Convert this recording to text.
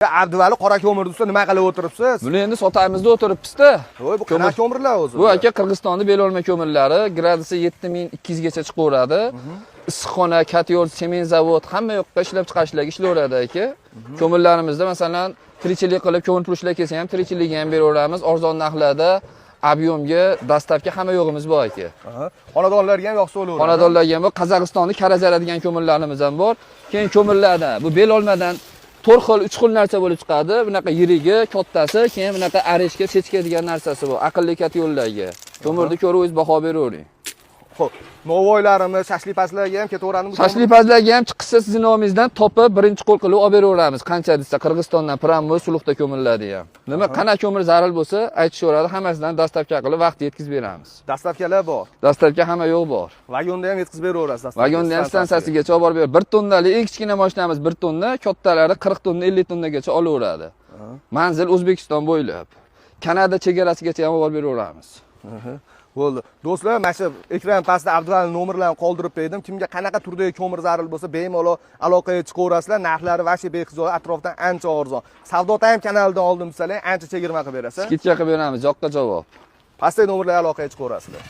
Abduvali qora ko'mirni ustida nima qilib o'tiribsiz? Buni endi sotamizda o'tiribmiz-da. Voy, bu qanaqa ko'mirlar o'zi? Bu aka Qirg'izistonning belolma ko'mirlari, gradusi 7200 gacha chiqaveradi. Issiqxona, katyol, sement zavod hamma yoqqa ishlab chiqarishlarga ishlayveradi aka. Ko'mirlarimizda masalan tirikchilik qilib ko'mir purushlar kelsa ham tirikchilikni ham beraveramiz. Arzon narxlarda объемga dastavka hamma yo'g'imiz bor aka. Xonadonlarga ham yoqsa bo'laveradi. Xonadonlarga ham bor, Qozog'istonning Karazara degan ko'mirlarimiz ham bor. Keyin ko'mirlarda bu belolmadan 4 xil, 3 xil narsa bo'lib chiqadi. Bunaqa yirigi, kattasi, keyin bunaqa areshga, sechka degan narsasi bor. Aqlli katyollarga. Ko'mirni ko'ringiz baho beravering. Xo'p, novoylarimiz, shashlipaslarga ham ketaveradimi? Shashlipaslarga ham chiqsa siz nomingizdan topib, birinchi qo'l qilib olib beraveramiz. Qancha desa Qirg'izistondan Prammo, Suluxda ko'mirladi ham. Nima qanaqa ko'mir zarur bo'lsa, aytishaveradi, hammasidan dastavka qilib vaqt yetkazib beramiz. Dastavkalar bor. Dastavka hamma yo'q bor. Vagonda ham yetkazib beraverasiz. Vagonda ham stansiyasigacha olib borib berib, 1 tonnali eng kichkina mashinamiz 1 tonna, kattalari 40 tonna, 50 tonnagacha olaveradi. Manzil O'zbekiston bo'ylab. Kanada chegarasigacha ham olib beraveramiz. Bo'ldi. Do'stlar, mana shu ekran pastida Abduvali nomerlarini qoldirib qo'ydim. Kimga qanaqa turdagi ko'mir zarur bo'lsa, bemalol aloqaga chiqaverasizlar. Narxlari vashi bexizoy, atrofdan ancha arzon. Savdo Time kanalidan oldim desalar, ancha chegirma qilib berasiz. Skidcha qilib beramiz, joqqa javob. Pastdagi nomerlarga aloqaga chiqaverasizlar.